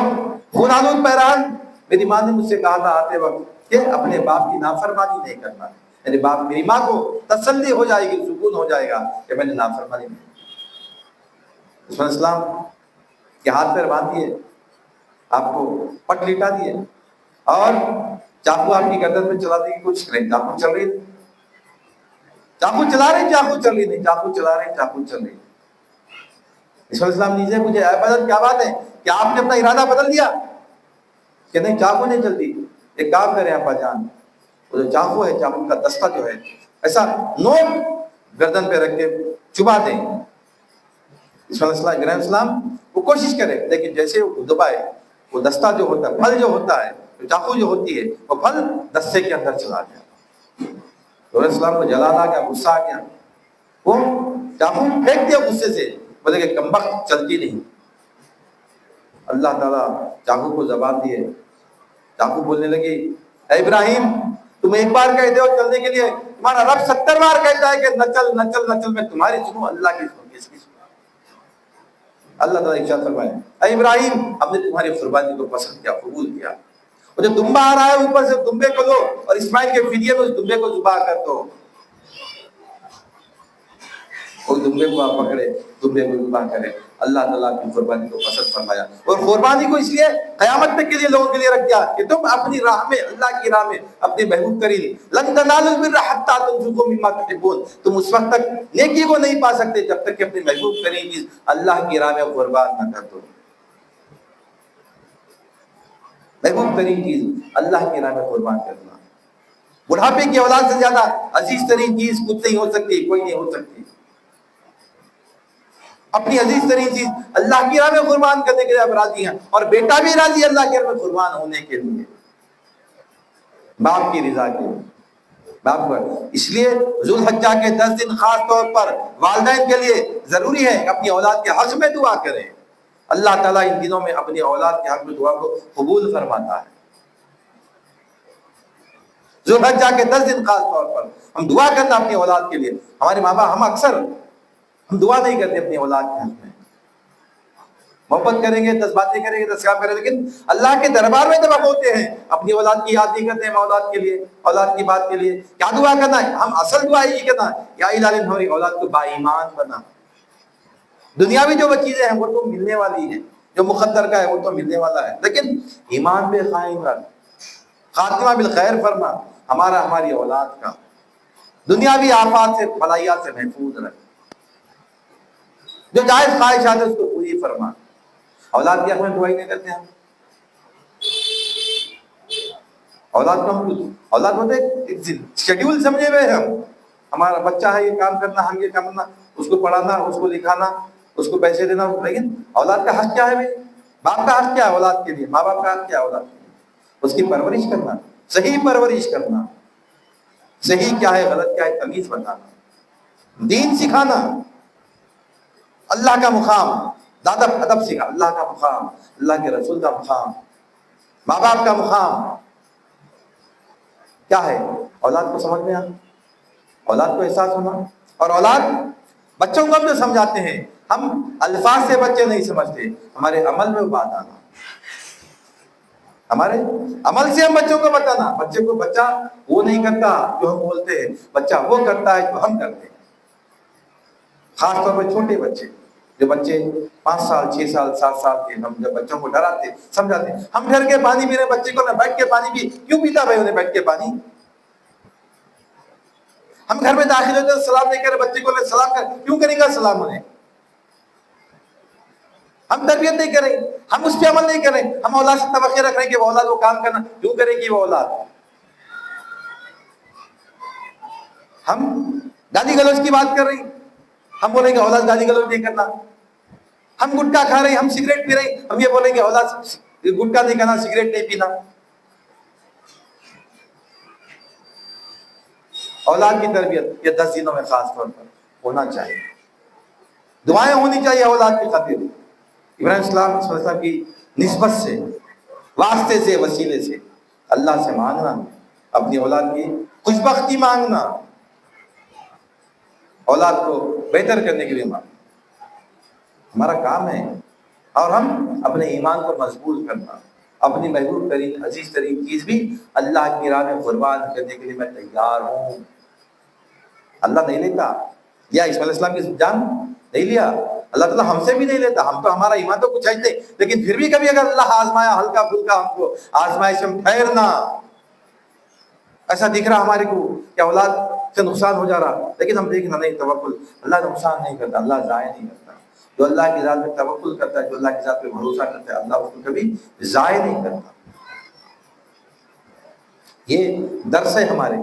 خون آلود پیران، میری ماں نے مجھ سے کہا تھا آتے وقت کہ اپنے باپ کی نافرمانی نہیں کرنا، میری ماں کو تسلی ہو جائے گی، سکون ہو جائے گا کہ میں نے نافرمانی نہیں کی۔ رسول اسلام کے ہاتھ پیر باندھ دیے، آپ کو پٹ لٹا دیے اور چاقو آپ کی گردن میں چلا دی کوشش کریں، چاقو چل رہی، چاقو چلا رہے چاقو چل رہی نہیں، چاقو چلا رہے چاقو چل رہی۔ رسول اسلام نیچے مجھے اے بدر کیا بات ہے کہ آپ نے اپنا ارادہ بدل دیا؟ کہ نہیں چاقو نہیں چلتی، ایک کام کریں ابا جان، وہ جو چاقو ہے چاقو کا دستہ جو ہے ایسا نوک گردن پہ رکھ کے چبا دیں۔ ابراہیم السلام وہ کوشش کرے لیکن جیسے وہ دبائے وہ دستہ جو ہوتا ہے، پھل جو ہوتا ہے، چاقو جو ہوتی ہے وہ پھل دستے کے اندر چلا گیا۔ ابراہیم السلام کو جلال آ گیا، غصہ آ گیا، وہ چاقو پھینک دیا غصے سے، بولے کہ کمبخت چلتی نہیں۔ اللہ تعالیٰ چاقو کو زبان دیے، چاقو بولنے لگی اے ابراہیم تم ایک بار کہتے ہو چلنے کے لیے، تمہارا رب 70 بار کہتا ہے کہ نہ چل نہ چل نہ چل، میں تمہاری سنوں اللہ کی سنوں، کس کی سنوں؟ اللہ تعالیٰ ارشاد فرمائے اے ابراہیم ہم نے تمہاری قربانی کو پسند کیا، قبول کیا، اور جو دمبا آ رہا ہے اوپر سے دمبے کو دو اور اسماعیل کے فدیے میں اس دمبے کو ذبح کر دو۔ اور دمبے کو آپ پکڑے، دمبے کو ذبح کرے، اللہ تعالیٰ کی قربانی کو پسند فرمایا، اور قربانی کو اس لیے قیامت تک کے لیے لوگوں کے لیے رکھ دیا کہ تم اپنی راہ میں، اللہ کی راہ میں اپنے محبوب کریم لن تنالوا البر حتى تنفقوا مما تحبون، تم اس وقت تک نیکی کو نہیں پا سکتے جب تک کہ اپنے محبوب کریم چیز اللہ کی راہ میں قربان نہ کر دو۔ محبوب ترین چیز اللہ کی راہ میں قربان کرنا، بڑھاپے کی اولاد سے زیادہ عزیز ترین چیز کچھ نہیں ہو سکتی، کوئی نہیں ہو سکتی۔ اپنی عزیز ترین چیز اللہ کی راہ میں قربان کرنے کے لیے آپ راضی ہیں، اور بیٹا بھی راضی ہے اللہ کی راہ میں قربان ہونے کے لیے، باپ کی رضا کے لیے، باپ پر۔ اس لیے ذو الحجہ کے 10 دن خاص طور پر والدین کے لیے ضروری ہے اپنی اولاد کے حق میں دعا کریں، اللہ تعالیٰ ان دنوں میں اپنی اولاد کے حق میں دعا کو قبول فرماتا ہے۔ ذو الحجہ کے 10 دن خاص طور پر ہم دعا کرنا اپنی اولاد کے لیے، ہمارے ماں باپ، ہم اکثر ہم دعا نہیں کرتے اپنی اولاد کے حق میں، محبت کریں گے، 10 باتیں کریں گے، 10 کام کریں گے، لیکن اللہ کے دربار میں جب ہم ہوتے ہیں اپنی اولاد کی یاد نہیں کرتے ہم اولاد کے لیے، اولاد کی بات کے لیے کیا دعا کرنا ہے؟ ہم اصل دعا یہی کرنا ہے یا الہی ہماری اولاد کو با ایمان بنا۔ دنیاوی جو وہ چیزیں ہیں وہ تو ملنے والی ہیں، جو مقدر کا ہے وہ تو ملنے والا ہے، لیکن ایمان پہ قائم رکھ، خاتمہ بالخیر فرما، ہماری اولاد کا دنیاوی آفات سے، بلائیات سے محفوظ رکھ، جو جائز خواہشات ہے اس کو پوری فرما۔ اولاد کے حق میں دعائی نہیں کرتے ہم، اولاد کو ہم اولاد ہوتے شیڈیول سمجھے ہوئے ہیں ہم. ہمارا بچہ ہے یہ کام کرنا، ہم یہ کام کرنا، اس کو پڑھانا، اس کو لکھانا، اس کو پیسے دینا. لیکن اولاد کا حق کیا ہے بھائی؟ باپ کا حق کیا ہے اولاد کے لیے؟ ماں باپ کا حق کیا ہے اولاد کے لیے؟ اس کی پرورش کرنا، صحیح پرورش کرنا، صحیح کیا ہے غلط کیا ہے تمیز بتانا، دین سکھانا، اللہ کا مقام، دادا ادب سکھا، اللہ کا مقام، اللہ کے رسول کا مقام، ماں باپ کا مقام کیا ہے. اولاد کو سمجھ میں آنا، اولاد کو احساس ہونا. اور اولاد بچوں کو ہم جو سمجھاتے ہیں، ہم الفاظ سے بچے نہیں سمجھتے، ہمارے عمل میں وہ بات آنا، ہمارے عمل سے ہم بچوں کو بتانا. بچے کو بچہ وہ نہیں کرتا جو ہم بولتے ہیں، بچہ وہ کرتا ہے جو ہم کرتے ہیں. خاص طور پہ چھوٹے بچے، جو بچے 5 سال 6 سال 7 سال کے، ہم جب بچوں کو ڈراتے سمجھاتے، ہم گھر کے پانی پی رہے بچے کو نہ بیٹھ کے پانی پی، کیوں پیتا بھائی انہیں بیٹھ کے پانی؟ ہم گھر میں داخل ہوتے سلام نہیں کرے بچے کو، سلام کر، کیوں کرے گا سلام انہیں؟ ہم تربیت نہیں کریں، ہم اس پہ عمل نہیں کریں، ہم اولاد سے توقع رکھ رہے ہیں کہ وہ اولاد وہ کام کرنا، کیوں کرے گی وہ اولاد؟ ہم گالی گلوچ کی بات کر رہے ہیں، ہم بولیں گے اولاد گالی گلوچ نہیں کرنا. ہم گٹکا کھا رہے ہیں، ہم سگریٹ پی رہے ہیں، ہم یہ بولیں گے اولاد گٹکا نہیں کھانا، سگریٹ نہیں پینا. اولاد کی تربیت یہ 10 دنوں میں خاص طور پر ہونا چاہیے. دعائیں ہونی چاہیے اولاد کی خاطر. ابراہیم السلام صلی اللہ علیہ وسلم کی نسبت سے، واسطے سے، وسیلے سے اللہ سے مانگنا، اپنی اولاد کی خوشبختی مانگنا، اولاد کو بہتر کرنے کے لیے مانگنا ہمارا کام ہے. اور ہم اپنے ایمان کو مضبوط کرنا، اپنی محبوب ترین عزیز ترین چیز بھی اللہ کی راہ میں قربان کرنے کے لیے میں تیار ہوں. اللہ نہیں لیتا، یا اسماعیل علیہ السلام کی جان نہیں لیا، اللہ تعالیٰ ہم سے بھی نہیں لیتا. ہم تو ہمارا ایمان تو کچھ ہے نہیں، لیکن پھر بھی کبھی اگر اللہ آزمایا ہلکا پھلکا ہم کو آزمائش ہم ٹھہرنا، ایسا دکھ رہا ہمارے کو کہ اولاد سے نقصان ہو جا رہا، لیکن ہم دیکھنا نہیں، توکل، اللہ نقصان نہیں کرتا، اللہ ضائع نہیں کرتا. جو اللہ کی ذات پہ توکل کرتا ہے، جو اللہ کی ذات پہ بھروسہ کرتا ہے، اللہ اس کو کبھی ضائع نہیں کرتا. یہ درس ہے ہمارے،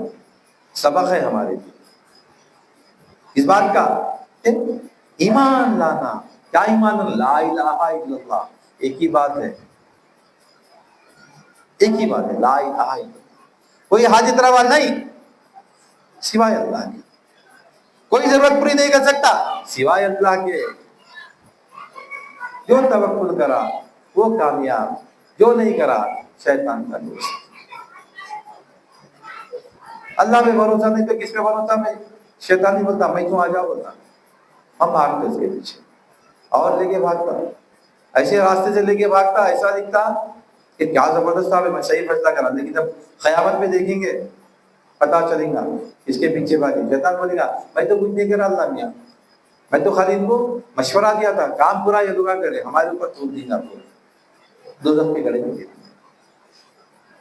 سبق ہے ہمارے اس بات کا کہ ایمان لانا. کیا ایمان لانا؟ لا الہ الا اللہ، ایک ہی بات ہے، ایک ہی بات ہے، لا الہ الا اللہ. کوئی حاجت روا نہیں سوائے اللہ کی، کوئی ضرورت پوری نہیں کر سکتا سوائے اللہ کے. جو توکل کرا وہ کامیاب، جو نہیں کرا شیطان کا دوست. اللہ پہ بھروسہ نہیں تو کس پہ بھروسہ؟ میں شیطان نہیں بولتا، میں کیوں آ جاؤ بولتا. ہم بھاگتے اس کے پیچھے اور لے کے بھاگتا، ایسے راستے سے لے کے بھاگتا، ایسا دکھتا کہ کیا زبردست تھا، میں صحیح فیصلہ کرا. لیکن جب قیامت میں دیکھیں گے پتا چلے گا اس کے پیچھے بھاگے. شیطان بولے گا میں تو کچھ نہیں کرا اللہ میاں، میں تو خالی ان کو مشورہ دیا تھا، کام پورا یہ دعا کرے، ہمارے اوپر تھوپ دینا پورا دوزخ کے گڑے میں گر.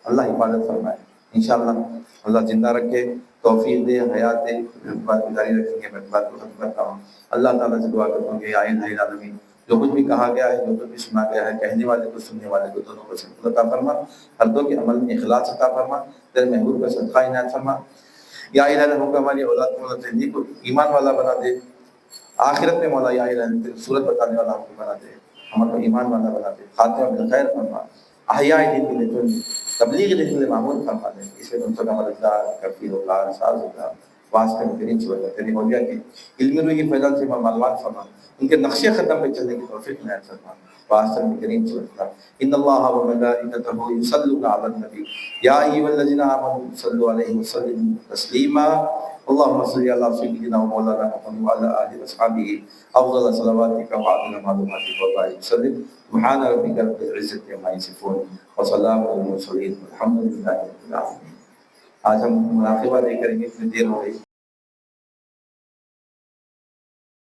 اللہ حفاظت فرمائے. انشاءاللہ اللہ زندہ رکھے، توفیق دے، حیات دے، بات جاری رکھیں گے. میں بات کو ختم کرتا ہوں. اللہ تعالیٰ سے دعا کرتا ہوں کہ یا الہ العالمین، جو کچھ بھی کہا گیا ہے، جو کچھ بھی سنا گیا ہے، کہنے والے کو سننے والے کو دونوں کو صدق عطا فرما، ہر دو کے عمل میں اخلاص عطا فرما، تیرے محبوب کا صدقہ عنایت فرما. یا الہ العالمین، ہماری اولاد کو مدد نیک ایمان والا بنا دے. آخرت میں مولا یا الہ العالمین صورت بتانے والا ہم کو بنا دے، ہمارا ایمان والا بنا دے. خاتمہ بالخیر فرما، احیاء دین کے لیے تبلیغ دین کے لیے معمول فرما دے. اس میں تم سب کا مددگار، کفیل و کار، ساز ہوگا. واسطے میں کریم سے تیری اولیاء کی علم روی کی فیضان سے معلومات فرما، ان کے نقش قدم پہ چلنے کی توفیق عنایت فرما. واسطے میں کریم سے ان اللہ و ملائکتہ یصلون علی النبی یا ایھا الذین آمنوا صلوا علیہ وسلموا تسلیما. اللهم صل على سيدنا ومولانا محمد وعلى اله وصحبه افضل صلواتك وعلى معلوماتك وبارك وسلم. سبحان ربك رب العزة عما يصفون وسلام على المرسلين والحمد لله رب العالمين. آج ہم مراقبہ نہیں کریں گے، اتنی دیر ہو گئی.